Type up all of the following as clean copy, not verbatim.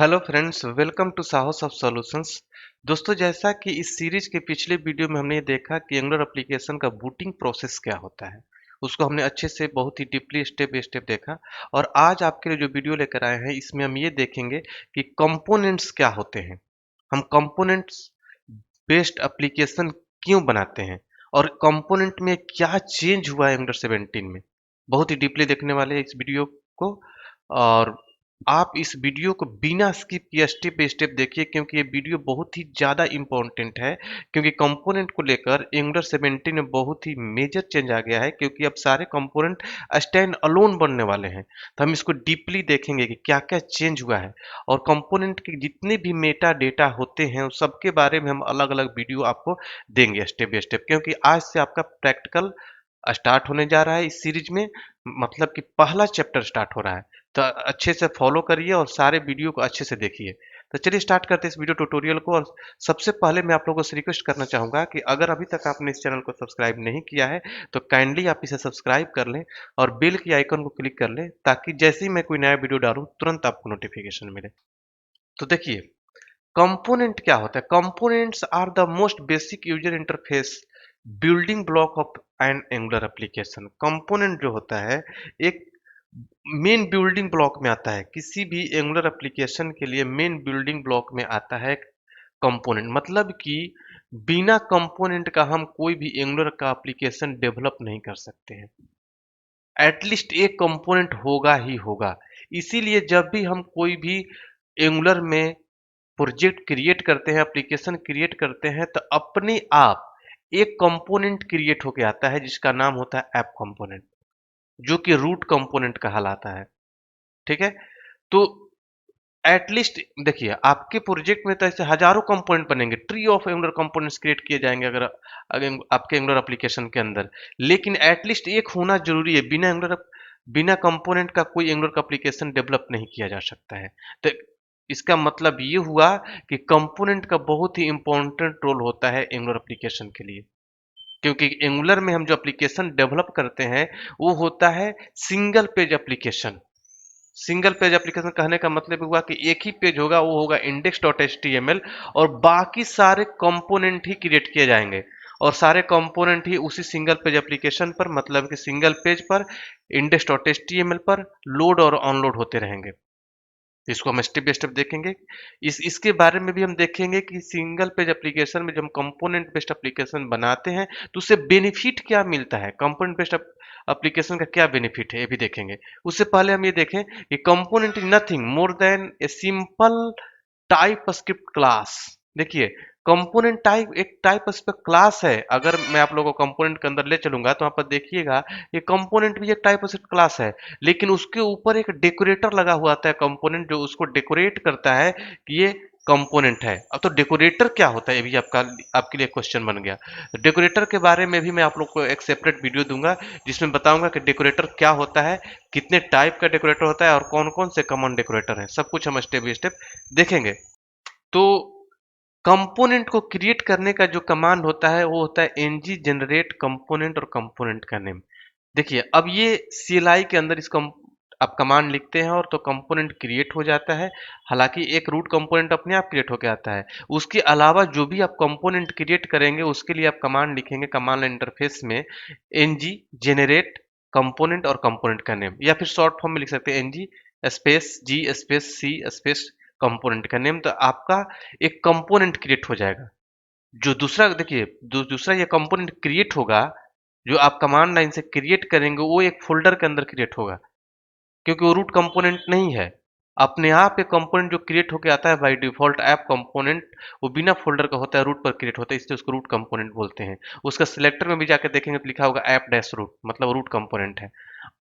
Hello friends, welcome to साहस of solutions. दोस्तों, जैसा कि इस सीरीज के पिछले वीडियो में हमने ये देखा कि एंगुलर एप्लीकेशन का बूटिंग प्रोसेस क्या होता है। उसको हमने अच्छे से बहुत ही डीपली स्टेप बाय स्टेप देखा। और आज आपके लिए जो वीडियो लेकर आए हैं, इसमें हम ये देखेंगे कि कंपोनेंट्स क्या होते हैं। हम कंपोनेंट्स बेस्ड एप्लीकेशन क्यों बनाते हैं और कंपोनेंट में क्या चेंज हुआ है एंगुलर 17 में। बहुत ही डीपली देखने वाले हैं इस वीडियो को। और आप इस वीडियो को बिना स्किप किए स्टेप बाय स्टेप देखिए, क्योंकि ये वीडियो बहुत ही ज़्यादा इम्पोर्टेंट है। क्योंकि कंपोनेंट को लेकर एंगुलर 17 में बहुत ही मेजर चेंज आ गया है, क्योंकि अब सारे कंपोनेंट स्टैंड अलोन बनने वाले हैं। तो हम इसको डीपली देखेंगे कि क्या क्या चेंज हुआ है और कंपोनेंट के जितने भी मेटा डेटा होते हैं उस सबके बारे में हम अलग अलग वीडियो आपको देंगे स्टेप बाय स्टेप, क्योंकि आज से आपका प्रैक्टिकल स्टार्ट होने जा रहा है इस सीरीज में। मतलब कि पहला चैप्टर स्टार्ट हो रहा है। तो अच्छे से फॉलो करिए और सारे वीडियो को अच्छे से देखिए। तो चलिए स्टार्ट करते हैं इस वीडियो ट्यूटोरियल को। और सबसे पहले मैं आप लोगों से रिक्वेस्ट करना चाहूँगा कि अगर अभी तक आपने इस चैनल को सब्सक्राइब नहीं किया है तो काइंडली आप इसे सब्सक्राइब कर लें और बेल की आइकन को क्लिक कर लें, ताकि जैसे ही मैं कोई नया वीडियो डालूँ तुरंत आपको नोटिफिकेशन मिले। तो देखिए, कंपोनेंट क्या होता है। Components are the most basic user interface building block of an Angular application. Component जो होता है एक मेन बिल्डिंग ब्लॉक में आता है। किसी भी एंगुलर एप्लीकेशन के लिए मेन बिल्डिंग ब्लॉक में आता है कंपोनेंट। मतलब कि बिना कंपोनेंट का हम कोई भी एंगुलर का एप्लीकेशन डेवलप नहीं कर सकते हैं। एटलीस्ट एक कंपोनेंट होगा ही होगा। इसीलिए जब भी हम कोई भी एंगुलर में प्रोजेक्ट क्रिएट करते हैं, एप्लीकेशन क्रिएट करते हैं, तो अपने आप एक कंपोनेंट क्रिएट होके आता है जिसका नाम होता है ऐप कंपोनेंट, जो कि रूट कंपोनेंट कहलाता है। ठीक है। तो एटलीस्ट देखिए, आपके प्रोजेक्ट में तो ऐसे हजारों कंपोनेंट बनेंगे, tree of angular components create किए जाएंगे अगर आपके एंगुलर एप्लीकेशन के अंदर। लेकिन एटलीस्ट एक होना जरूरी है। बिना कंपोनेंट का कोई एंगुलर का एप्लीकेशन डेवलप नहीं किया जा सकता है। तो इसका मतलब ये हुआ कि कंपोनेंट का बहुत ही इंपॉर्टेंट रोल होता है एंगुलर एप्लीकेशन के लिए। क्योंकि एंगुलर में हम जो एप्लीकेशन डेवलप करते हैं वो होता है single page application. Single page application कहने का मतलब हुआ कि एक ही पेज होगा, वो होगा index dot H T M L. और बाकी सारे कंपोनेंट ही क्रिएट किए जाएंगे और सारे कंपोनेंट ही उसी सिंगल पेज एप्लीकेशन पर, मतलब कि सिंगल पेज पर index dot H T M L पर लोड और अनलोड होते रहेंगे। इसको हम स्टेप बाय स्टेप देखेंगे। इसके बारे में भी हम देखेंगे कि सिंगल पेज एप्लीकेशन में जब हम कंपोनेंट बेस्ड एप्लीकेशन बनाते हैं तो उससे बेनिफिट क्या मिलता है, कंपोनेंट बेस्ड एप्लीकेशन का क्या बेनिफिट है, ये भी देखेंगे। उससे पहले हम ये देखें कि component is nothing more than a simple type script class. देखिए, कंपोनेंट टाइप एक टाइप स्क्रिप्ट क्लास है। अगर मैं आप लोगों को कंपोनेंट के अंदर ले चलूंगा तो वहां पर देखिएगा, ये कंपोनेंट भी एक टाइप स्क्रिप्ट क्लास है। लेकिन उसके ऊपर एक डेकोरेटर लगा हुआ आता है कंपोनेंट, जो उसको डेकोरेट करता है कि ये कंपोनेंट है। अब तो डेकोरेटर क्या होता है, ये भी आपके लिए क्वेश्चन बन गया। डेकोरेटर के बारे में भी मैं आप लोग को एक सेपरेट वीडियो दूंगा, जिसमें बताऊंगा कि डेकोरेटर क्या होता है, कितने टाइप का डेकोरेटर होता है और कौन कौन से कॉमन डेकोरेटर हैं। सब कुछ हम स्टेप बाय स्टेप देखेंगे। तो कंपोनेंट को क्रिएट करने का जो कमांड होता है वो होता है ng जनरेट कंपोनेंट और कंपोनेंट का नेम। देखिए, अब ये CLI के अंदर आप कमांड लिखते हैं और तो कंपोनेंट क्रिएट हो जाता है। हालांकि एक रूट कंपोनेंट अपने आप क्रिएट होकर आता है। उसके अलावा जो भी आप कंपोनेंट क्रिएट करेंगे उसके लिए आप कमांड लिखेंगे कमांड इंटरफेस में ng जनरेट कंपोनेंट और कंपोनेंट का नेम, या फिर शॉर्ट फॉर्म में लिख सकते हैं ng space g space c space component का नेम। तो आपका एक कंपोनेंट क्रिएट हो जाएगा। जो दूसरा देखिए, दूसरा ये कंपोनेंट क्रिएट होगा, जो आप कमांड लाइन से क्रिएट करेंगे वो एक फोल्डर के अंदर क्रिएट होगा, क्योंकि वो रूट कंपोनेंट नहीं है। अपने आप एक कंपोनेंट जो क्रिएट होकर आता है बाय डिफॉल्ट ऐप कंपोनेंट, वो बिना फोल्डर का होता है, रूट पर क्रिएट होता है, इसलिए उसको रूट कंपोनेंट बोलते हैं। उसका सिलेक्टर में भी जाकर देखेंगे तो लिखा होगा ऐप डैश रूट, मतलब रूट कंपोनेंट है।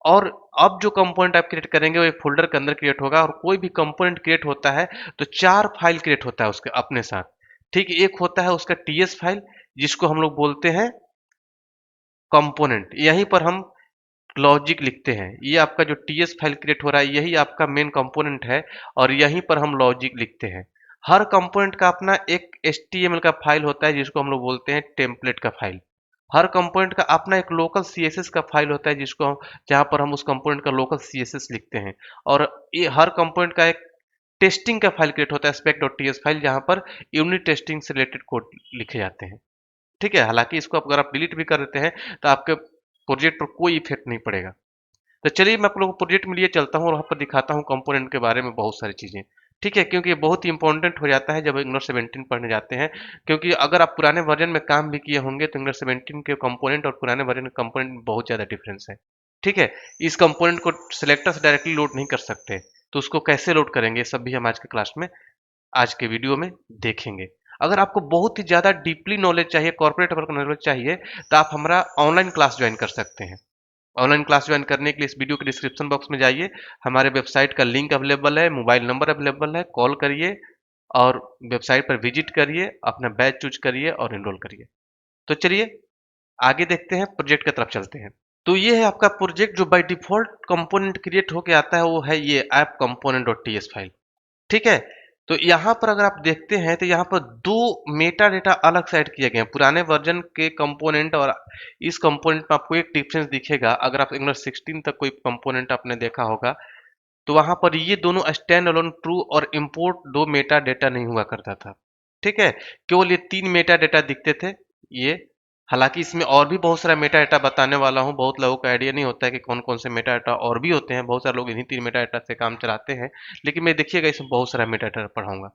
और अब जो कंपोनेंट आप क्रिएट करेंगे वो एक फोल्डर के अंदर क्रिएट होगा। और कोई भी कंपोनेंट क्रिएट होता है तो 4 फाइल क्रिएट होता है उसके अपने साथ। ठीक, एक होता है उसका टीएस फाइल, जिसको हम लोग बोलते हैं कंपोनेंट। यहीं पर हम लॉजिक लिखते हैं। ये आपका जो टीएस फाइल क्रिएट हो रहा है यही आपका मेन कंपोनेंट है, और यहीं पर हम लॉजिक लिखते हैं। हर कंपोनेंट का अपना एक एचटीएमएल का फाइल होता है जिसको हम लोग बोलते हैं टेम्पलेट का फाइल। हर कंपोनेंट का अपना एक लोकल सीएसएस का फाइल होता है जहां पर हम उस कंपोनेंट का लोकल सीएसएस लिखते हैं। और ये हर कंपोनेंट का एक टेस्टिंग का फाइल क्रिएट होता है spec.ts फाइल, जहां पर यूनिट टेस्टिंग से रिलेटेड कोड लिखे जाते हैं। ठीक है, हालांकि इसको अगर आप डिलीट भी कर देते हैं तो आपके प्रोजेक्ट पर कोई इफेक्ट नहीं पड़ेगा। तो चलिए मैं आप लोगों को प्रोजेक्ट में लिए चलता हूँ और वहाँ पर दिखाता हूँ कंपोनेंट के बारे में बहुत सारी चीज़ें। ठीक है, क्योंकि ये बहुत ही इंपॉर्टेंट हो जाता है जब एंगुलर 17 पढ़ने जाते हैं, क्योंकि अगर आप पुराने वर्जन में काम भी किए होंगे तो एंगुलर 17 के कंपोनेंट और पुराने वर्जन के कंपोनेंट में बहुत ज़्यादा डिफरेंस है। ठीक है, इस कंपोनेंट को सिलेक्टर से डायरेक्टली लोड नहीं कर सकते, तो उसको कैसे लोड करेंगे, ये सब भी हम आज के क्लास में, आज के वीडियो में देखेंगे। अगर आपको बहुत ही ज़्यादा डीपली नॉलेज चाहिए, कॉर्पोरेट वर्क नॉलेज चाहिए, तो आप हमारा ऑनलाइन क्लास ज्वाइन कर सकते हैं। ऑनलाइन क्लास ज्वाइन करने के लिए इस वीडियो के डिस्क्रिप्शन बॉक्स में जाइए, हमारे वेबसाइट का लिंक अवेलेबल है, मोबाइल नंबर अवेलेबल है, कॉल करिए और वेबसाइट पर विजिट करिए, अपना बैच चूज करिए और एनरोल करिए। तो चलिए आगे देखते हैं, प्रोजेक्ट की तरफ चलते हैं। तो ये है आपका प्रोजेक्ट जो बाय डिफॉल्ट कंपोनेंट क्रिएट होके आता है, वो है ये app component dot T S file. ठीक है, तो यहाँ पर अगर आप देखते हैं तो यहाँ पर दो मेटा डेटा अलग से ऐड किए गए हैं, पुराने वर्जन के कंपोनेंट और इस कंपोनेंट में आपको एक डिफरेंस दिखेगा। अगर आप एंगुलर 16 तक कोई कंपोनेंट आपने देखा होगा तो वहां पर ये दोनों स्टैंड अलोन ट्रू और इम्पोर्ट दो मेटा डेटा नहीं हुआ करता था। ठीक है, केवल ये तीन मेटा डेटा दिखते थे। ये हालांकि इसमें और भी बहुत सारा मेटा डेटा बताने वाला हूँ, बहुत लोगों को आइडिया नहीं होता है कि कौन कौन से मेटा डेटा और भी होते हैं, बहुत सारे लोग इन्हीं तीन मेटा डेटा से काम चलाते हैं, लेकिन मैं देखिएगा इसमें बहुत सारा मेटा डेटा पढ़ाऊंगा।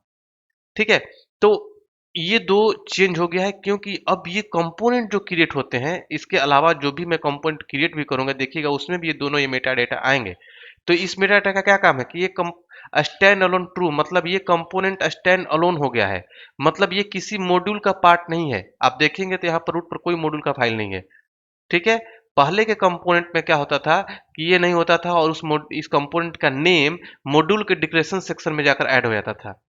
ठीक है, तो ये दो चेंज हो गया है क्योंकि अब ये कंपोनेंट जो क्रिएट होते हैं, इसके अलावा जो भी मैं कंपोनेंट क्रिएट भी करूंगा देखिएगा उसमें भी ये दोनों ये मेटा डेटा आएंगे। तो इस मेटा डेटा का क्या काम है कि ये स्टैंड अलोन ट्रू, मतलब ये कंपोनेंट स्टैंड अलोन हो गया है, मतलब ये किसी मॉड्यूल का पार्ट नहीं है। आप देखेंगे तो यहाँ पर रूट पर कोई मॉड्यूल का फाइल नहीं है। ठीक है, पहले के कंपोनेंट में क्या होता था कि ये नहीं होता था और इस कंपोनेंट का नेम मॉड्यूल के डिक्लेरेशन सेक्शन में जाकर ऐड हो जाता था,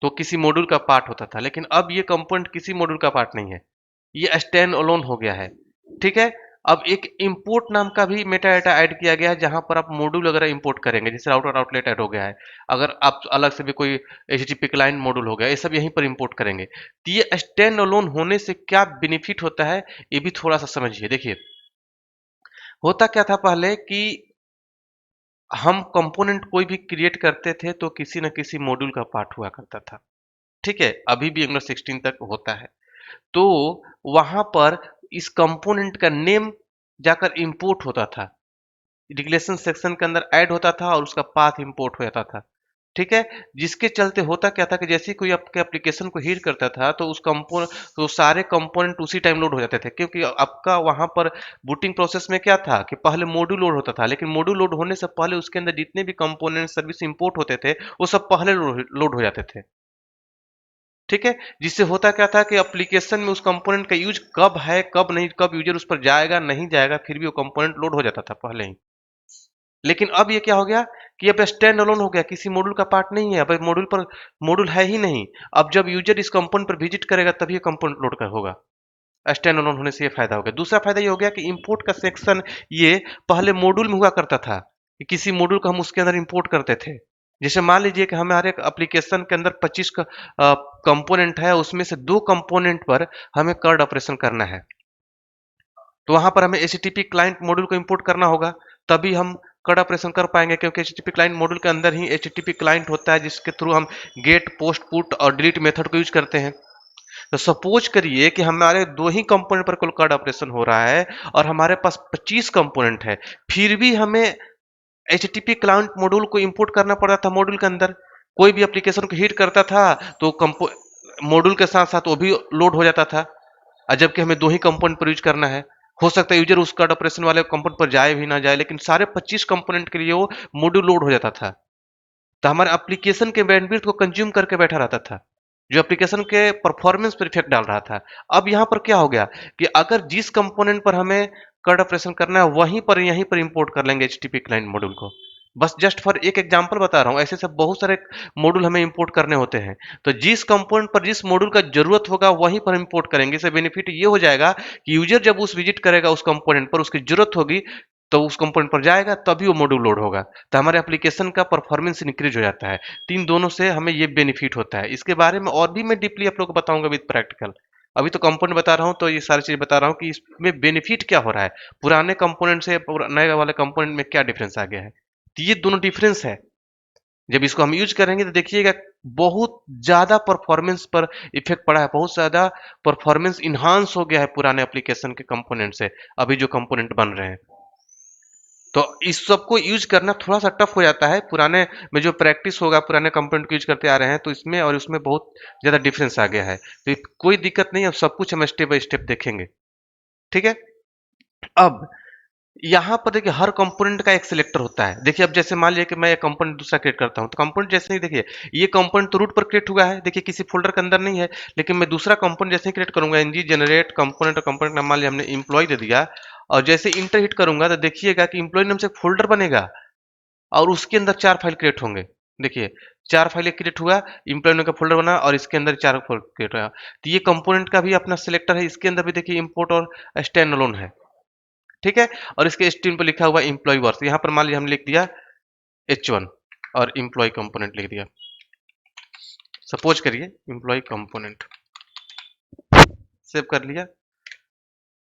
तो किसी मॉड्यूल का पार्ट होता था। लेकिन अब ये कंपोनेंट किसी मॉड्यूल का पार्ट नहीं है, ये स्टैंड अलोन हो गया है। ठीक है, अब एक इंपोर्ट नाम का भी मेटा डेटा ऐड किया गया है, जहां पर आप मॉड्यूल वगैरह इंपोर्ट करेंगे, जैसे राउटर आउटलेट ऐड हो गया है। अगर आप अलग से भी कोई एचटीटीपी क्लाइंट मॉड्यूल हो गया, ये सब यहीं पर इंपोर्ट करेंगे। तो ये स्टैंड अलोन होने से क्या बेनिफिट होता है, ये भी थोड़ा सा समझिए। देखिए, होता क्या था पहले कि हम कंपोनेंट कोई भी क्रिएट करते थे तो किसी न किसी मॉड्यूल का पार्ट हुआ करता था। ठीक है, अभी भी एंगुलर 16 तक होता है। तो वहां पर इस कंपोनेंट का नेम जाकर इंपोर्ट होता था, डिक्लेरेशन सेक्शन के अंदर ऐड होता था और उसका पाथ इंपोर्ट हो जाता था। ठीक है, जिसके चलते होता क्या था कि जैसे ही कोई आपके एप्लीकेशन को हीट करता था तो उस कंपोनेंट, तो सारे कंपोनेंट उसी टाइम लोड हो जाते थे, क्योंकि आपका वहां पर बूटिंग प्रोसेस में क्या था कि पहले मॉड्यूल लोड होता था, लेकिन मॉड्यूल लोड होने से पहले उसके अंदर जितने भी कंपोनेंट सर्विस इंपोर्ट होते थे वो सब पहले लोड हो जाते थे। ठीक है, जिससे होता क्या था कि एप्लीकेशन में उस कंपोनेंट का यूज कब है कब नहीं, कब यूजर उस पर जाएगा नहीं जाएगा, फिर भी वो कंपोनेंट लोड हो जाता था पहले ही। लेकिन अब ये क्या हो गया कि अब स्टैंड अलोन हो गया, किसी मॉड्यूल का पार्ट नहीं है, अब मॉड्यूल पर मॉड्यूल है ही नहीं। अब जब यूजर इस कंपोनेंट पर विजिट करेगा तभी ये कंपोनेंट लोड कर होगा। स्टैंड अलोन होने से ये फायदा हो गया। दूसरा फायदा ये हो गया कि इंपोर्ट का सेक्शन ये पहले मॉड्यूल में हुआ करता था, कि किसी मॉड्यूल को हम उसके अंदर इंपोर्ट करते थे। जैसे मान लीजिए कि हमारे एप्लीकेशन के अंदर 25 का कंपोनेंट है, उसमें से दो कंपोनेंट पर हमें कर्ड ऑपरेशन करना है, तो वहां पर हमें एचटीटीपी क्लाइंट मॉड्यूल को इंपोर्ट करना होगा, तभी हम कड ऑपरेशन कर पाएंगे, क्योंकि एचटीटीपी क्लाइंट मॉड्यूल के अंदर ही एचटीटीपी क्लाइंट होता है जिसके थ्रू हम गेट पोस्ट पुट और डिलीट मेथड को यूज करते हैं। तो सपोज करिए कि हमारे दो ही कंपोनेंट पर कुल कार्ड ऑपरेशन हो रहा है और हमारे पास 25 कंपोनेंट है, फिर भी हमें एचटीटीपी क्लाइंट मॉड्यूल को इंपोर्ट करना पड़ रहा था मॉड्यूल के अंदर। कोई भी एप्लीकेशन को हिट करता था तो मॉड्यूल के साथ साथ वो भी लोड हो जाता था, और जबकि हमें दो ही कंपोनेंट पर यूज करना है। हो सकता है यूजर उस कार्ड ऑपरेशन वाले कंपोनेंट पर जाए भी ना जाए, लेकिन सारे 25 कंपोनेंट के लिए वो मॉड्यूल लोड हो जाता था, तो हमारे एप्लीकेशन के बैंडविड्थ को कंज्यूम करके बैठा रहता था, जो एप्लीकेशन के परफॉर्मेंस पर इफेक्ट डाल रहा था। अब यहाँ पर क्या हो गया कि अगर जिस कंपोनेंट पर हमें कर्ड ऑपरेशन करना है वहीं पर यहीं पर इंपोर्ट कर लेंगे एचटीटीपी क्लाइंट मॉड्यूल को। बस जस्ट फॉर एक एग्जांपल बता रहा हूँ, ऐसे सब बहुत सारे मॉड्यूल हमें इंपोर्ट करने होते हैं, तो जिस कंपोनेंट पर जिस मॉड्यूल का जरूरत होगा वहीं पर इंपोर्ट करेंगे। इससे बेनिफिट ये हो जाएगा कि यूजर जब उस विजिट करेगा उस कंपोनेंट पर, उसकी जरूरत होगी तो उस कंपोनेंट पर जाएगा तभी वो मॉड्यूल लोड होगा, तो हमारे एप्लीकेशन का परफॉर्मेंस इंक्रीज हो जाता है। तीन दोनों से हमें ये बेनिफिट होता है। इसके बारे में और भी मैं डीपली आप लोग को बताऊंगा विद प्रैक्टिकल। अभी तो कंपोनेंट बता रहा हूँ, तो ये सारी चीज बता रहा हूँ कि इसमें बेनिफिट क्या हो रहा है, पुराने कंपोनेंट से नए वाले कंपोनेंट में क्या डिफरेंस आ गया है। तो ये दोनों डिफरेंस है। जब इसको हम यूज करेंगे तो देखिएगा बहुत ज़्यादा परफॉर्मेंस पर इफेक्ट पड़ा है, बहुत ज़्यादा परफॉर्मेंस इन्हांस हो गया है पुराने एप्लीकेशन के कंपोनेंट से, अभी जो कंपोनेंट बन रहे हैं। तो इस सब को यूज करना थोड़ा सा टफ हो जाता है, पुराने में जो प्रैक्टिस होगा पुराने कंपोनेंट को यूज करते आ रहे हैं तो इसमें और उसमें बहुत ज़्यादा डिफरेंस आ गया है। तो कोई दिक्कत नहीं है, अब सब कुछ हम स्टेप बाय स्टेप देखेंगे। ठीक है। अब यहाँ पर देखिए हर कंपोनेंट का एक सिलेक्टर होता है। देखिए अब जैसे मान लीजिए कि मैं एक कंपोनेंट दूसरा क्रिएट करता हूँ, तो कंपोनेंट जैसे ही देखिए ये कंपोनेंट तो रूट पर क्रिएट हुआ है, देखिए किसी फ़ोल्डर के अंदर नहीं है, लेकिन मैं दूसरा कंपोनेंट जैसे ही क्रिएट करूँगा एनजी जनरेट कंपोनेंट और कंपोनेंट नाम मान लिया हमने एम्प्लॉयी दे दिया और जैसे इंटर हिट करूँगा तो देखिएगा कि एम्प्लॉयी नाम से एक फ़ोल्डर बनेगा और उसके अंदर 4 फाइल क्रिएट होंगे। देखिए 4 फाइलें क्रिएट हुआ, एम्प्लॉयी नाम का फ़ोल्डर बना और इसके अंदर 4 फ़ोल्डर क्रिएट हुआ। तो ये कंपोनेंट का भी अपना सिलेक्टर है, इसके अंदर भी देखिए इम्पोर्ट और स्टैंड अलोन है। ठीक है। और इसके स्ट्रीम पे लिखा हुआ एम्प्लॉय वर्स, यहाँ पर मान लीजिए हमने लिख दिया H1 और एम्प्लॉय कंपोनेंट लिख दिया। सपोज करिए एम्प्लॉय कंपोनेंट सेव कर लिया।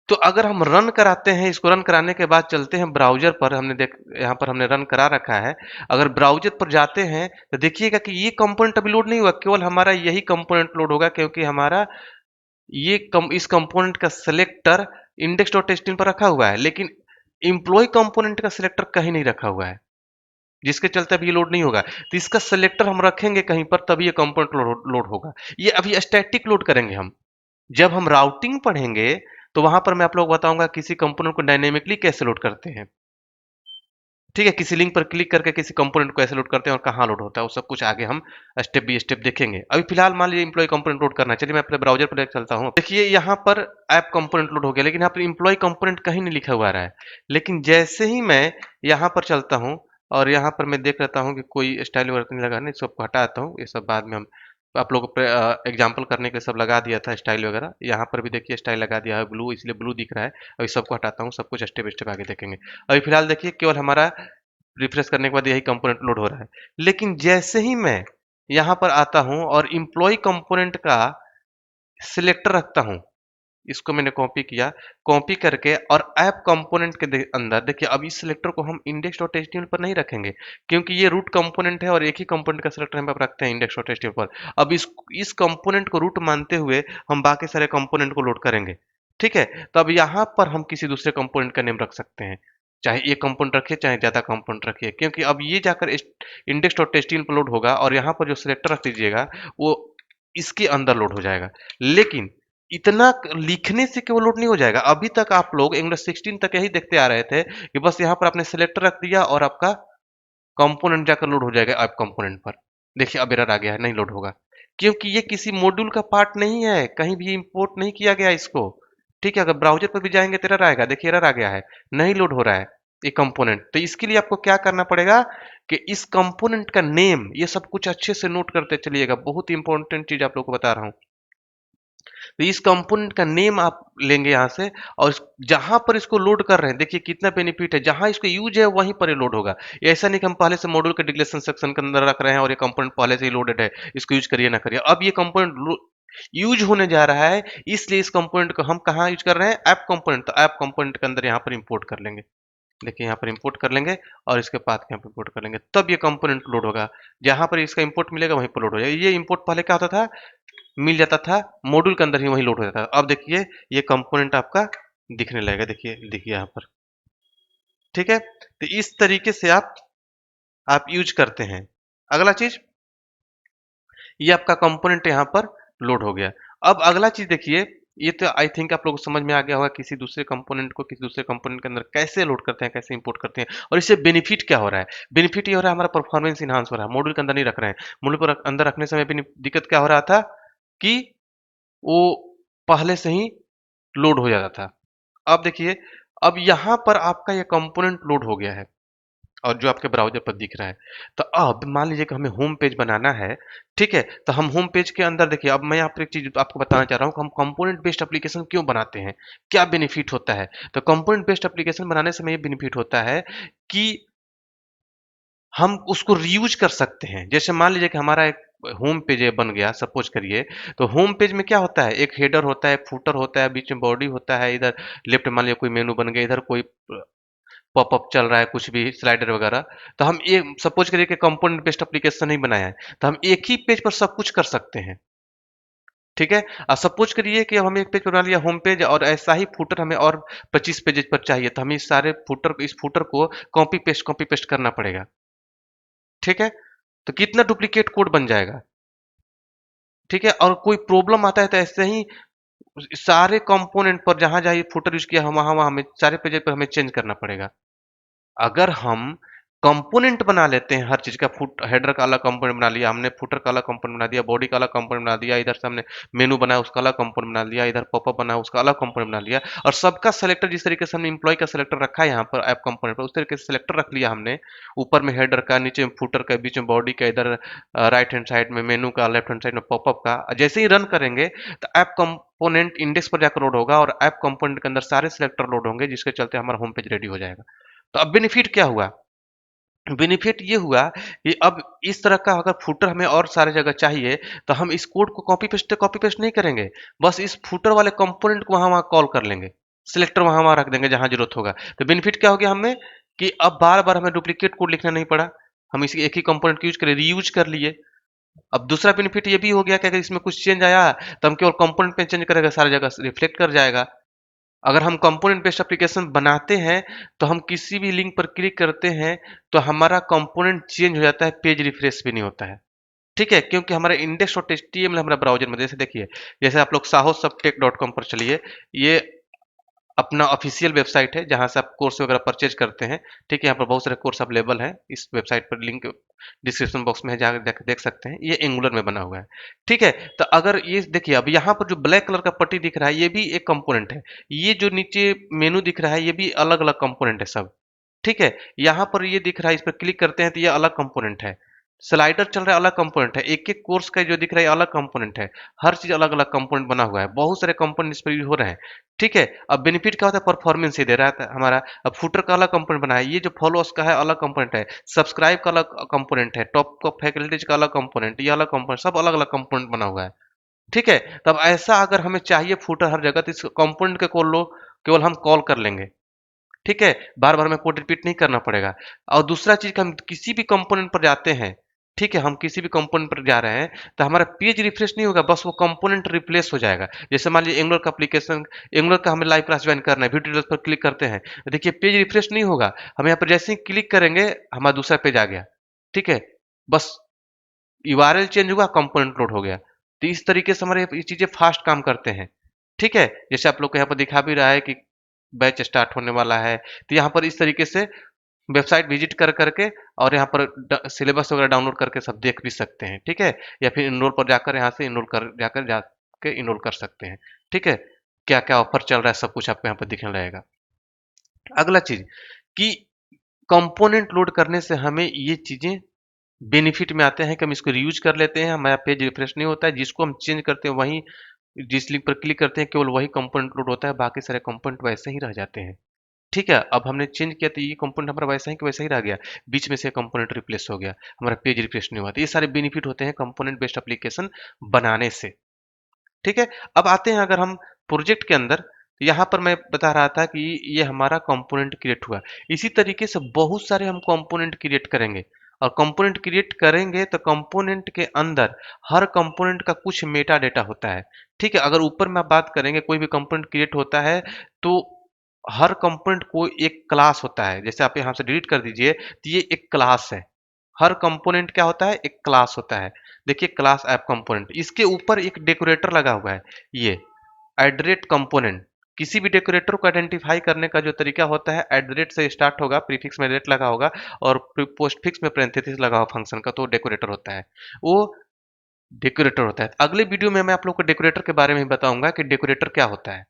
तो अगर हम रन कराते हैं, इसको रन कराने के बाद चलते हैं ब्राउज़र पर, हमने देख यहाँ पर हमने रन करा रखा है। अगर ब्राउज़र पर जाते हैं तो देखिएगा कि ये कंपोनेंट अभी लोड नहीं हुआ, केवल हमारा यही कंपोनेंट लोड होगा क्योंकि हमारा इस कंपोनेंट का सिलेक्टर index.html पर रखा हुआ है, लेकिन एम्प्लॉय कंपोनेंट का सिलेक्टर कहीं नहीं रखा हुआ है, जिसके चलते अभी ये लोड नहीं होगा। तो इसका सिलेक्टर हम रखेंगे कहीं पर तभी ये कंपोनेंट लोड होगा। ये अभी स्टैटिक लोड करेंगे हम। जब हम राउटिंग पढ़ेंगे तो वहां पर मैं आप लोग बताऊंगा किसी कंपोनेंट को डायनेमिकली कैसे लोड करते हैं। ठीक है, किसी लिंक पर क्लिक करके किसी कंपोनेंट को ऐसे लोड करते हैं और कहाँ लोड होता है, वो सब कुछ आगे हम स्टेप बाय स्टेप देखेंगे। अभी फिलहाल मान लीजिए एम्प्लॉय कंपोनेंट लोड करना है, चलिए मैं अपने ब्राउजर पर लेकर चलता हूँ। देखिए यहाँ पर ऐप कंपोनेंट लोड हो गया, लेकिन यहाँ पर एम्प्लॉय कंपोनेंट कहीं नहीं लिखा हुआ आ रहा है। लेकिन जैसे ही मैं यहाँ पर चलता हूँ और यहाँ पर मैं देख लेता हूँ कि कोई स्टाइल वगैरह नहीं लगा, नहीं सबको हटाता हूँ, ये सब बाद में हम आप लोग एग्जाम्पल करने के लिए सब लगा दिया था स्टाइल वगैरह। यहाँ पर भी देखिए स्टाइल लगा दिया है ब्लू, इसलिए ब्लू दिख रहा है। अभी सबको हटाता हूँ, सब कुछ स्टेप बाय स्टेप आगे देखेंगे। अभी फिलहाल देखिए केवल हमारा रिफ्रेश करने के बाद यही कंपोनेंट लोड हो रहा है। लेकिन जैसे ही मैं यहाँ पर आता हूँ और एम्प्लॉय कंपोनेंट का सिलेक्टर रखता हूँ, इसको मैंने कॉपी किया, कॉपी करके और ऐप कंपोनेंट के अंदर देखिए अब इस सिलेक्टर को हम index.html पर नहीं रखेंगे, क्योंकि ये रूट कंपोनेंट है और एक ही कंपोनेंट का सिलेक्टर हम रखते हैं index.html पर। अब इस कंपोनेंट को रूट मानते हुए हम बाकी सारे कंपोनेंट को लोड करेंगे। ठीक है। तो अब यहाँ पर हम किसी दूसरे कंपोनेंट का नेम रख सकते हैं, चाहे एक कंपोनेंट रखिए चाहे ज्यादा कंपोनेंट रखिए, क्योंकि अब ये जाकर index.html पर लोड होगा और यहाँ पर जो सिलेक्टर रख दीजिएगा वो इसके अंदर लोड हो जाएगा। लेकिन इतना लिखने से केवल लोड नहीं हो जाएगा। अभी तक आप लोग एंगुलर 16 तक यही देखते आ रहे थे कि बस यहाँ पर आपने सिलेक्टर रख दिया और आपका कंपोनेंट जाकर लोड हो जाएगा ऐप कंपोनेंट पर। देखिए अब एरर आ गया है, नहीं लोड होगा, क्योंकि ये किसी मॉड्यूल का पार्ट नहीं है, कहीं भी इंपोर्ट नहीं किया गया इसको। ठीक है, अगर ब्राउजर पर भी जाएंगे तो एरर आएगा, देखिए एरर आ गया है, नहीं लोड हो रहा है ये कंपोनेंट। तो इसके लिए आपको क्या करना पड़ेगा कि इस कंपोनेंट का नेम ये सब कुछ अच्छे से नोट करते चलिएगा, बहुत इंपॉर्टेंट चीज आप लोग को बता रहा हूँ। तो इस कंपोनेंट का नेम आप लेंगे यहाँ से और जहां पर इसको लोड कर रहे हैं देखिए कितना बेनिफिट है, जहां इसको यूज है वहीं पर ये लोड होगा। ये ऐसा नहीं कि हम पहले से मॉड्यूल के डिक्लेरेशन सेक्शन के अंदर रख रहे हैं और ये कंपोनेंट पहले से ही लोडेड है, इसको यूज करिए ना करिए। अब ये कंपोनेंट यूज होने जा रहा है, इसलिए इस कंपोनेंट को हम कहाँ यूज कर रहे हैं, ऐप कंपोनेंट। तो ऐप कंपोनेंट के अंदर यहाँ पर इंपोर्ट कर लेंगे। देखिए यहाँ पर इंपोर्ट कर लेंगे और इसके बाद यहाँ पर इंपोर्ट कर लेंगे, तब ये कंपोनेंट लोड होगा। जहां पर इसका इंपोर्ट मिलेगा वहीं पर लोड हो जाएगा। ये इंपोर्ट पहले क्या होता था, मिल जाता था मॉड्यूल के अंदर ही वहीं लोड हो जाता था। अब देखिए ये कंपोनेंट आपका दिखने लगेगा, देखिए देखिए यहाँ पर। ठीक है, तो इस तरीके से आप यूज करते हैं। अगला चीज ये आपका कंपोनेंट यहाँ पर लोड हो गया। अब अगला चीज देखिए, ये तो आई थिंक आप लोगों को समझ में आ गया होगा किसी दूसरे कंपोनेंट को किसी दूसरे कंपोनेंट के अंदर कैसे लोड करते हैं, कैसे इंपोर्ट करते हैं और इससे बेनिफिट क्या हो रहा है। बेनिफिट ये हो रहा है हमारा परफॉर्मेंस इनहांस हो रहा है, मॉड्यूल के अंदर नहीं रख रहे हैं। मॉड्यूल पर अंदर रखने समय दिक्कत क्या हो रहा था कि वो पहले से ही लोड हो जाता था। अब देखिए अब यहाँ पर आपका ये कंपोनेंट लोड हो गया है और जो आपके ब्राउज़र पर दिख रहा है। तो अब मान लीजिए कि हमें होम पेज बनाना है, ठीक है? तो हम होम पेज के अंदर देखिए अब मैं यहाँ पर एक चीज़ आपको बताना चाह रहा हूँ कि हम कंपोनेंट बेस्ड एप्लीकेशन क्यों बनाते हैं? क्या बेनिफिट होता है? तो कंपोनेंट बेस्ड एप्लीकेशन बनाने से हमें ये बेनिफिट होता है कि हम उसको रीयूज कर सकते हैं। जैसे मान लीजिए कि हमारा एक होम पेज बन गया सपोज करिए, तो होम पेज में क्या होता है, एक हेडर होता है, एक फुटर होता है, बीच में बॉडी होता है, इधर लेफ्ट मान लीजिए कोई मेनू बन गया, इधर कोई पॉपअप चल रहा है, कुछ भी स्लाइडर वगैरह, तो हम ये सपोज करिए कि कंपोनेंट बेस्ड एप्लीकेशन नहीं बनाया है, तो हम एक ही पेज पर सब कुछ कर सकते हैं। ठीक है। सपोज करिए कि अब हम एक पेज बना लिया होम पेज, और ऐसा ही फुटर हमें और 25 पेजेज पर चाहिए, तो हमें इस फुटर को कॉपी पेस्ट करना पड़ेगा। ठीक है। तो कितना डुप्लीकेट कोड बन जाएगा। ठीक है। और कोई प्रॉब्लम आता है तो ऐसे ही सारे कंपोनेंट पर जहां जहां ये फुटर यूज किया हम वहां वहां हमें सारे पेज पर हमें चेंज करना पड़ेगा। अगर हम कंपोनेंट बना लेते हैं हर चीज का, फुट हेडर का अलग कंपोनेंट बना लिया हमने, फुटर का अलग कंपोनेंट बना दिया, बॉडी का अलग कंपोनेंट बना दिया, इधर से हमने मेनू बनाया उसका अलग कंपोनेंट बना लिया, इधर पॉपअप बनाया उसका अलग कंपोनेंट बना लिया, और सबका सेलेक्टर जिस तरीके से हमने इंप्लॉय का सेलेक्टर रखा है यहाँ पर ऐप कंपोनेंट पर, उस तरीके से सेलेक्टर रख लिया हमने। ऊपर में हेडर का, नीचे में फुटर का, बीच में बॉडी का, इधर राइट हैंड साइड में मेनू का, लेफ्ट हैंड साइड में पॉपअप का। जैसे ही रन करेंगे तो ऐप कंपोनेंट इंडेक्स पर जाकर लोड होगा, और ऐप कंपोनेंट के अंदर सारे सेलेक्टर लोड होंगे, जिसके चलते हमारा होम पेज रेडी हो जाएगा। तो अब बेनिफिट क्या हुआ। बेनिफिट ये हुआ कि अब इस तरह का अगर फुटर हमें और सारे जगह चाहिए, तो हम इस कोड को कॉपी पेस्ट नहीं करेंगे, बस इस फुटर वाले कंपोनेंट को वहां वहां कॉल कर लेंगे, सिलेक्टर वहां वहां रख देंगे जहां जरूरत होगा। तो बेनिफिट क्या हो गया हमें, कि अब बार बार हमें डुप्लीकेट कोड लिखना नहीं पड़ा, हम इसी एक ही कंपोनेंट यूज करें, रीयूज कर लिए। अब दूसरा बेनिफिट ये भी हो गया कि अगर इसमें कुछ चेंज आया तो हम केवल कंपोनेंट पे चेंज करेंगे, सारी जगह रिफ्लेक्ट कर जाएगा। अगर हम कंपोनेंट बेस्ड एप्लीकेशन बनाते हैं, तो हम किसी भी लिंक पर क्लिक करते हैं तो हमारा कंपोनेंट चेंज हो जाता है, पेज रिफ्रेश भी नहीं होता है। ठीक है। क्योंकि हमारा इंडेक्स डॉट एचटीएमएल हमारा ब्राउजर में, जैसे देखिए, जैसे आप लोग sahosubtech.com पर चलिए, ये अपना ऑफिशियल वेबसाइट है जहां से आप कोर्स वगैरह परचेज करते हैं। ठीक है। यहाँ पर बहुत सारे कोर्स अवेलेबल हैं, इस वेबसाइट पर लिंक डिस्क्रिप्शन बॉक्स में है, जाकर जाकर देख सकते हैं। ये एंगुलर में बना हुआ है। ठीक है। तो अगर ये देखिए, अब यहाँ पर जो ब्लैक कलर का पट्टी दिख रहा है, ये भी एक कंपोनेंट है। ये जो नीचे मेनू दिख रहा है, ये भी अलग अलग कंपोनेंट है सब। ठीक है। यहाँ पर ये दिख रहा है, इस पर क्लिक करते हैं तो ये अलग कंपोनेंट है। स्लाइडर चल रहा है, अलग कंपोनेंट है। एक एक कोर्स का जो दिख रहा है अलग कंपोनेंट है। हर चीज अलग अलग कंपोनेंट बना हुआ है, बहुत सारे कंपोनेंट इस पर यूज हो रहे हैं। ठीक है। अब बेनिफिट क्या होता है, परफॉर्मेंस ये दे रहा है हमारा। अब फुटर का अलग कंपोनेंट बना है, ये जो फॉलोअर्स का है अलग कंपोनेंट है, सब्सक्राइब का अलग कंपोनेंट है, टॉप का फैकल्टीज का अलग कंपोनेंट, ये अलग कंपोनेंट, सब अलग अलग कंपोनेंट बना हुआ है। ठीक है। तब ऐसा अगर हमें चाहिए फुटर हर जगह, तो इस कंपोनेंट के कॉल लो, केवल हम कॉल कर लेंगे। ठीक है। बार बार हमें कोड रिपीट नहीं करना पड़ेगा। और दूसरा चीज कि हम किसी भी कंपोनेंट पर जाते हैं, ठीक है, हम किसी भी कंपोनेंट पर जा रहे हैं, तो हमारा पेज रिफ्रेश नहीं होगा, बस वो कंपोनेंट रिप्लेस हो जाएगा। जैसे मान लीजिए एंगुलर का एप्लीकेशन, एंगुलर का हमें लाइव क्लास ज्वाइन करना है, वीडियो डिटेल्स पर क्लिक करते हैं, तो देखिए पेज रिफ्रेश नहीं होगा। हम यहाँ पर जैसे ही क्लिक करेंगे, हमारा दूसरा पेज आ गया। ठीक है। बस यूआरएल चेंज हुआ, कंपोनेंट लोड हो गया। तो इस तरीके से हमारे ये चीजें फास्ट काम करते हैं। ठीक है। जैसे आप लोग को यहाँ पर दिखा भी रहा है कि बैच स्टार्ट होने वाला है, तो यहाँ पर इस तरीके से वेबसाइट विजिट कर करके, और यहाँ पर सिलेबस वगैरह डाउनलोड करके सब देख भी सकते हैं। ठीक है। या फिर इनरोल पर जाकर यहाँ से जाके इनरोल कर सकते हैं। ठीक है। क्या क्या ऑफर चल रहा है सब कुछ आपको यहाँ पर दिखने लगेगा। अगला चीज कि कंपोनेंट लोड करने से हमें ये चीजें बेनिफिट में आते हैं कि हम इसको रीयूज कर लेते हैं, हमारा पेज रिफ्रेश नहीं होता है, जिसको हम चेंज करते हैं वही, जिस लिंक पर क्लिक करते हैं केवल वही कंपोनेंट लोड होता है, बाकी सारे कंपोनेंट वैसे ही रह जाते हैं। ठीक है। अब हमने चेंज किया तो ये कंपोनेंट हमारा वैसा ही कि वैसा ही रह गया, बीच में से कंपोनेंट रिप्लेस हो गया, हमारा पेज रिफ्रेश नहीं हुआ। तो ये सारे बेनिफिट होते हैं कंपोनेंट बेस्ड एप्लीकेशन बनाने से। ठीक है। अब आते हैं अगर हम प्रोजेक्ट के अंदर, तो यहाँ पर मैं बता रहा था कि ये हमारा कंपोनेंट क्रिएट हुआ। इसी तरीके से बहुत सारे हम कंपोनेंट क्रिएट करेंगे, और कंपोनेंट क्रिएट करेंगे तो कंपोनेंट के अंदर हर कंपोनेंट का कुछ मेटा डेटा होता है। ठीक है। अगर ऊपर में आप बात करेंगे, कोई भी कंपोनेंट क्रिएट होता है तो हर कंपोनेंट को एक क्लास होता है। जैसे आप यहाँ से डिलीट कर दीजिए, तो ये एक क्लास है। हर कंपोनेंट क्या होता है, एक क्लास होता है। देखिए क्लास ऐप कंपोनेंट, इसके ऊपर एक डेकोरेटर लगा हुआ है, ये एडरेट कंपोनेंट। किसी भी डेकोरेटर को आइडेंटिफाई करने का जो तरीका होता है, एट से स्टार्ट होगा, प्रीफिक्स में एट लगा होगा, और पोस्टफिक्स में पैरेंथेसिस लगा हुआ फंक्शन का, तो डेकोरेटर होता है वो। डेकोरेटर होता है। अगले वीडियो में मैं आप लोग को डेकोरेटर के बारे में बताऊंगा कि डेकोरेटर क्या होता है,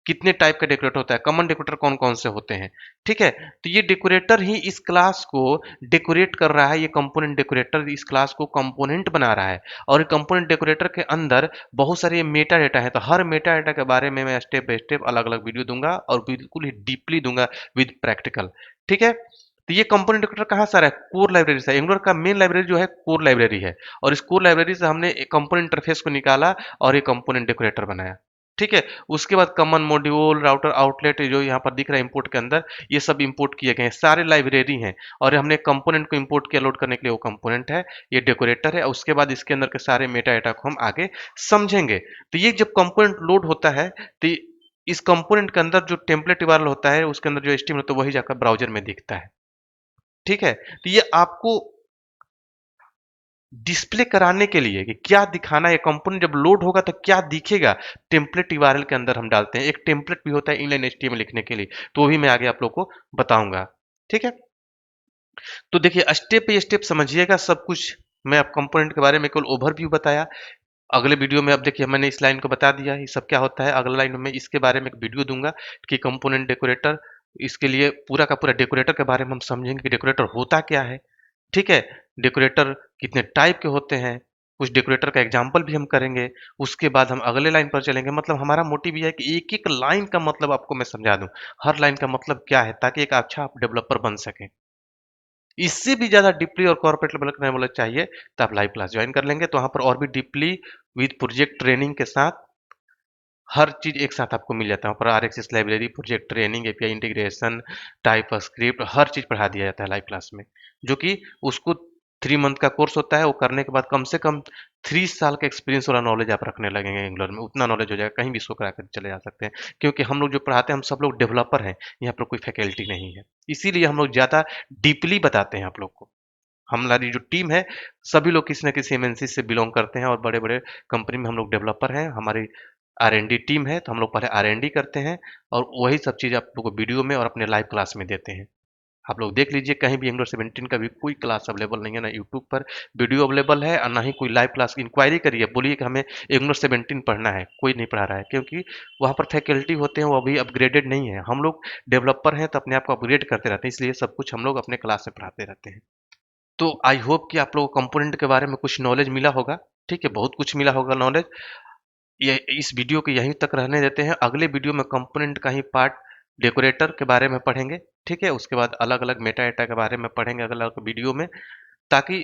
कितने टाइप का डेकोरेटर होता है, कॉमन डेकोरेटर कौन कौन से होते हैं। ठीक है। तो ये डेकोरेटर ही इस क्लास को डेकोरेट कर रहा है, ये कंपोनेंट डेकोरेटर इस क्लास को कंपोनेंट बना रहा है। और कंपोनेंट डेकोरेटर के अंदर बहुत सारे मेटा डेटा है, तो हर मेटा डेटा के बारे में मैं स्टेप बाय स्टेप अलग अलग वीडियो दूंगा, और बिल्कुल ही डीपली दूंगा विद प्रैक्टिकल। ठीक है। तो ये कंपोनेंट डेकोरेटर कहाँ से आ रहा है, कोर लाइब्रेरी से। एंगुलर का मेन लाइब्रेरी जो है कोर लाइब्रेरी है, और इस कोर लाइब्रेरी से हमने एक कंपोनेंट इंटरफेस को निकाला और ये कंपोनेंट डेकोरेटर बनाया। ठीक है? उसके बाद कॉमन मॉड्यूल, राउटर, आउटलेट जो यहाँ पर दिख रहा है इंपोर्ट के अंदर, ये सब इंपोर्ट किए गए हैं, सारे लाइब्रेरी हैं और हमने कंपोनेंट को इंपोर्ट किया लोड करने के लिए वो कंपोनेंट है, ये डेकोरेटर है और उसके बाद इसके अंदर के सारे मेटा डेटा को हम आगे समझेंगे। तो ये जब कंपोनेंट लोड होता है तो इस कंपोनेंट के अंदर जो टेम्पलेट वाला होता है उसके अंदर जो एचटीएमएल होता है वही जाकर ब्राउज़र में दिखता है। ठीक है? तो ये आपको डिस्प्ले कराने के लिए कि क्या दिखाना है, कंपोनेंट जब लोड होगा तो क्या दिखेगा, टेम्पलेट यूआरएल के अंदर हम डालते हैं। एक टेम्पलेट भी होता है इनलाइन एचटीएमएल लिखने के लिए, तो वो भी मैं आगे आप लोग को बताऊंगा। ठीक है? तो देखिए स्टेप बाय स्टेप समझिएगा सब कुछ। मैं आप कंपोनेंट के बारे में केवल ओवरव्यू बताया। अगले वीडियो में अब देखिए मैंने इस लाइन को बता दिया ये सब क्या होता है। अगला लाइन में इसके बारे में एक वीडियो दूंगा कि कंपोनेंट डेकोरेटर, इसके लिए पूरा का पूरा डेकोरेटर के बारे में हम समझेंगे कि डेकोरेटर होता क्या है। ठीक है? डेकोरेटर कितने टाइप के होते हैं, कुछ डेकोरेटर का एग्जांपल भी हम करेंगे। उसके बाद हम अगले लाइन पर चलेंगे। मतलब हमारा मोटिव ये है कि एक-एक लाइन का मतलब आपको मैं समझा दूँ। हर लाइन का मतलब क्या है ताकि एक अच्छा आप डेवलपर बन सकें। इससे भी ज़्यादा डीपली और कॉर्पोरेट लेवल करने वाला चाहिए तो आप लाइव क्लास ज्वाइन कर लेंगे तो वहाँ पर और भी डीपली विद प्रोजेक्ट ट्रेनिंग के साथ हर चीज़ एक साथ आपको मिल जाता है। वहाँ पर RXS library, project training, API integration, TypeScript हर चीज़ पढ़ा दिया जाता है लाइव क्लास में। जो कि उसको 3 मंथ का कोर्स होता है, वो करने के बाद कम से कम 3 साल का एक्सपीरियंस वाला नॉलेज आप रखने लगेंगे एंगुलर में। उतना नॉलेज हो जाएगा, कहीं भी इसको करा कर चले जा सकते हैं। क्योंकि हम लोग जो पढ़ाते हैं, हम सब लोग डेवलपर हैं, यहाँ पर कोई फैकल्टी नहीं है। इसीलिए हम लोग ज़्यादा डीपली बताते हैं आप लोग को। हमारी जो टीम है, सभी लोग किसी न किसी एमएनसी से बिलॉन्ग करते हैं और बड़े-बड़े कंपनी में हम लोग डेवलपर हैं। हमारी आर-एन-डी टीम है, तो हम लोग पहले आर-एन-डी करते हैं और वही सब चीज़ आप लोग को वीडियो में और अपने लाइव क्लास में देते हैं। आप लोग देख लीजिए कहीं भी एंगुलर 17 का भी कोई क्लास अवेलेबल नहीं है, ना यूट्यूब पर वीडियो अवेलेबल है और ना ही कोई लाइव क्लास की इंक्वायरी करिए, बोलिए कि हमें एंगुलर 17 पढ़ना है, कोई नहीं पढ़ा रहा है क्योंकि वहाँ पर फैकल्टी होते हैं वो अभी अपग्रेडेड नहीं है। हम लोग डेवलपर हैं तो अपने आप को अपग्रेड करते रहते हैं, इसलिए सब कुछ हम लोग अपने क्लास में पढ़ाते रहते हैं। तो आई होप कि आप लोगों को कंपोनेंट के बारे में कुछ नॉलेज मिला होगा, ठीक है? बहुत कुछ मिला होगा नॉलेज। ये इस वीडियो को यहीं तक रहने देते हैं। अगले वीडियो में कंपोनेंट का ही पार्ट डेकोरेटर के बारे में पढ़ेंगे, ठीक है? उसके बाद अलग-अलग मेटा डेटा के बारे में पढ़ेंगे अलग-अलग वीडियो में, ताकि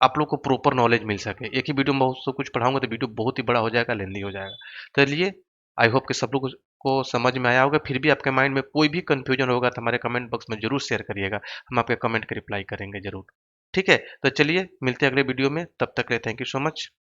आप लोग को प्रॉपर नॉलेज मिल सके। एक ही वीडियो में बहुत सब कुछ पढ़ाऊँगा तो वीडियो बहुत ही बड़ा हो जाएगा, लेंदी हो जाएगा। तो चलिए, आई होप कि सब लोग को समझ में आया होगा। फिर भी आपके माइंड में कोई भी कन्फ्यूजन होगा तो हमारे कमेंट बॉक्स में ज़रूर शेयर करिएगा। हम आपके कमेंट का रिप्लाई करेंगे ज़रूर। ठीक है? तो चलिए मिलते हैं अगले वीडियो में, तब तक के लिए थैंक यू सो मच।